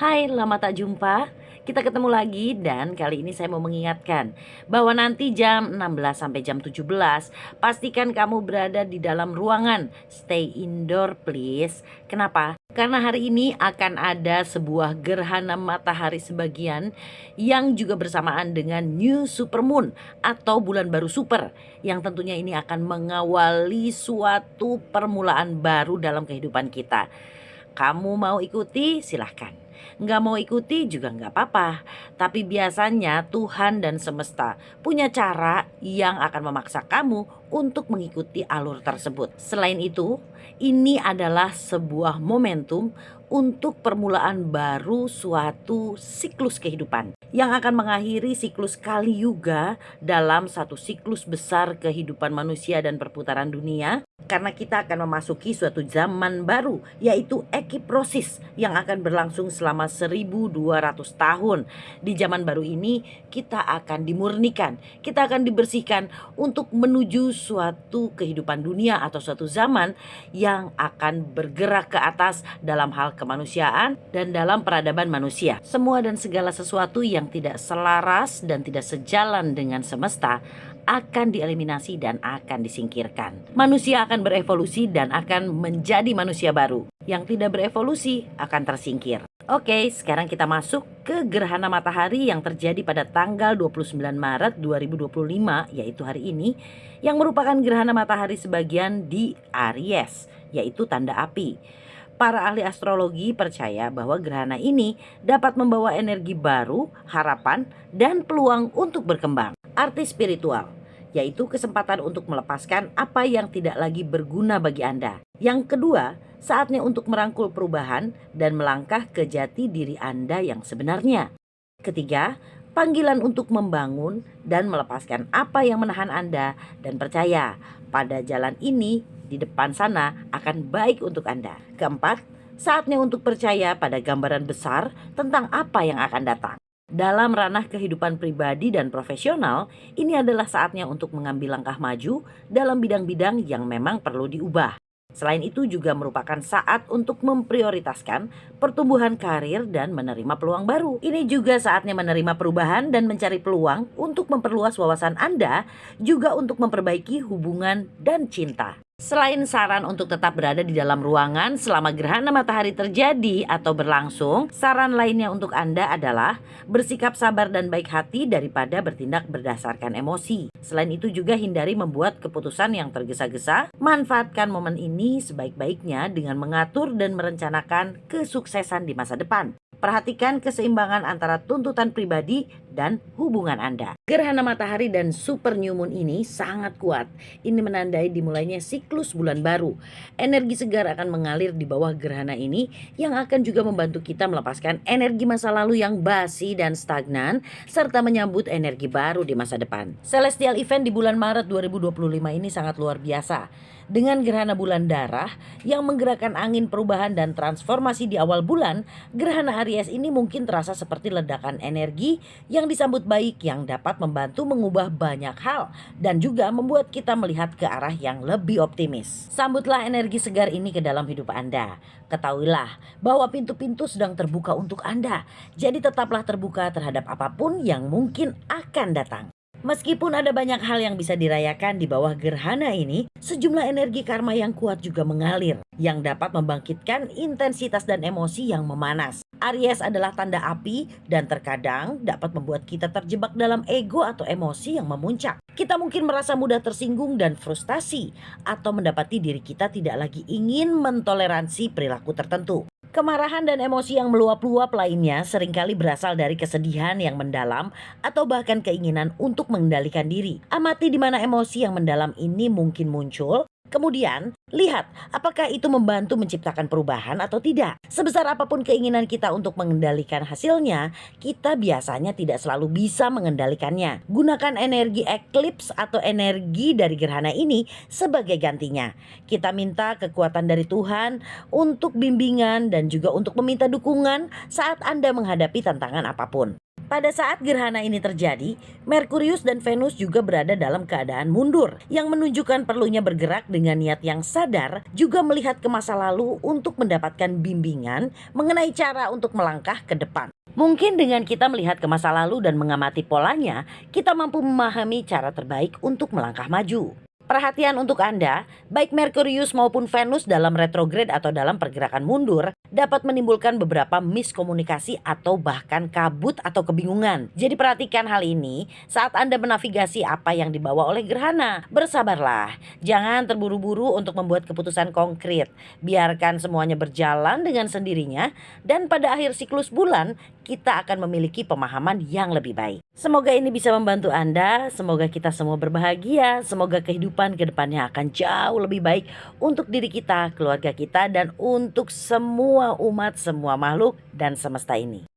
Hai, lama tak jumpa. Kita ketemu lagi dan kali ini saya mau mengingatkan bahwa nanti jam 16 sampai jam 17 pastikan kamu berada di dalam ruangan. Stay indoor please. Kenapa? Karena hari ini akan ada sebuah gerhana matahari sebagian yang juga bersamaan dengan new supermoon atau bulan baru super, yang tentunya ini akan mengawali suatu permulaan baru dalam kehidupan kita. Kamu mau ikuti? Silahkan. Nggak mau ikuti juga nggak apa-apa. Tapi biasanya Tuhan dan semesta punya cara yang akan memaksa kamu untuk mengikuti alur tersebut. Selain itu, ini adalah sebuah momentum untuk permulaan baru suatu siklus kehidupan yang akan mengakhiri siklus Kali Yuga dalam satu siklus besar kehidupan manusia dan perputaran dunia. Karena kita akan memasuki suatu zaman baru, yaitu ekiprosis yang akan berlangsung selama 1200 tahun. Di zaman baru ini kita akan dimurnikan, kita akan dibersihkan untuk menuju suatu kehidupan dunia atau suatu zaman yang akan bergerak ke atas dalam hal kemanusiaan dan dalam peradaban manusia. Semua dan segala sesuatu yang tidak selaras dan tidak sejalan dengan semesta akan dieliminasi dan akan disingkirkan. Manusia akan berevolusi dan akan menjadi manusia baru. Yang tidak berevolusi akan tersingkir. Oke, sekarang kita masuk ke gerhana matahari yang terjadi pada tanggal 29 Maret 2025, yaitu hari ini, yang merupakan gerhana matahari sebagian di Aries, yaitu tanda api. Para ahli astrologi percaya bahwa gerhana ini dapat membawa energi baru, harapan, dan peluang untuk berkembang. Arti spiritual, yaitu kesempatan untuk melepaskan apa yang tidak lagi berguna bagi Anda. Yang kedua, saatnya untuk merangkul perubahan dan melangkah ke jati diri Anda yang sebenarnya. Ketiga, panggilan untuk membangun dan melepaskan apa yang menahan Anda dan percaya pada jalan ini di depan sana akan baik untuk Anda. Keempat, saatnya untuk percaya pada gambaran besar tentang apa yang akan datang. Dalam ranah kehidupan pribadi dan profesional, ini adalah saatnya untuk mengambil langkah maju dalam bidang-bidang yang memang perlu diubah. Selain itu juga merupakan saat untuk memprioritaskan pertumbuhan karir dan menerima peluang baru. Ini juga saatnya menerima perubahan dan mencari peluang untuk memperluas wawasan Anda, juga untuk memperbaiki hubungan dan cinta. Selain saran untuk tetap berada di dalam ruangan selama gerhana matahari terjadi atau berlangsung, saran lainnya untuk Anda adalah bersikap sabar dan baik hati daripada bertindak berdasarkan emosi. Selain itu juga hindari membuat keputusan yang tergesa-gesa. Manfaatkan momen ini sebaik-baiknya dengan mengatur dan merencanakan kesuksesan di masa depan. Perhatikan keseimbangan antara tuntutan pribadi dan hubungan Anda. Gerhana matahari dan super new moon ini sangat kuat. Ini menandai dimulainya siklus bulan baru. Energi segar akan mengalir di bawah gerhana ini yang akan juga membantu kita melepaskan energi masa lalu yang basi dan stagnan serta menyambut energi baru di masa depan. Celestial event di bulan Maret 2025 ini sangat luar biasa. Dengan gerhana bulan darah yang menggerakkan angin perubahan dan transformasi di awal bulan, gerhana Aries ini mungkin terasa seperti ledakan energi yang disambut baik yang dapat membantu mengubah banyak hal dan juga membuat kita melihat ke arah yang lebih optimis. Sambutlah energi segar ini ke dalam hidup Anda. Ketahuilah bahwa pintu-pintu sedang terbuka untuk Anda. Jadi tetaplah terbuka terhadap apapun yang mungkin akan datang. Meskipun ada banyak hal yang bisa dirayakan di bawah gerhana ini, sejumlah energi karma yang kuat juga mengalir, yang dapat membangkitkan intensitas dan emosi yang memanas. Aries adalah tanda api dan terkadang dapat membuat kita terjebak dalam ego atau emosi yang memuncak. Kita mungkin merasa mudah tersinggung dan frustasi, atau mendapati diri kita tidak lagi ingin mentoleransi perilaku tertentu. Kemarahan dan emosi yang meluap-luap lainnya seringkali berasal dari kesedihan yang mendalam atau bahkan keinginan untuk mengendalikan diri. Amati di mana emosi yang mendalam ini mungkin muncul. Kemudian, lihat apakah itu membantu menciptakan perubahan atau tidak. Sebesar apapun keinginan kita untuk mengendalikan hasilnya, kita biasanya tidak selalu bisa mengendalikannya. Gunakan energi eclipse atau energi dari gerhana ini sebagai gantinya. Kita minta kekuatan dari Tuhan untuk bimbingan dan juga untuk meminta dukungan saat Anda menghadapi tantangan apapun. Pada saat gerhana ini terjadi, Merkurius dan Venus juga berada dalam keadaan mundur, yang menunjukkan perlunya bergerak dengan niat yang sadar, juga melihat ke masa lalu untuk mendapatkan bimbingan mengenai cara untuk melangkah ke depan. Mungkin dengan kita melihat ke masa lalu dan mengamati polanya, kita mampu memahami cara terbaik untuk melangkah maju. Perhatian untuk Anda, baik Merkurius maupun Venus dalam retrograde atau dalam pergerakan mundur dapat menimbulkan beberapa miskomunikasi atau bahkan kabut atau kebingungan. Jadi perhatikan hal ini saat Anda menavigasi apa yang dibawa oleh gerhana. Bersabarlah, jangan terburu-buru untuk membuat keputusan konkret. Biarkan semuanya berjalan dengan sendirinya dan pada akhir siklus bulan kita akan memiliki pemahaman yang lebih baik. Semoga ini bisa membantu Anda, semoga kita semua berbahagia, semoga kehidupan ke depannya akan jauh lebih baik untuk diri kita, keluarga kita, dan untuk semua umat, semua makhluk, dan semesta ini.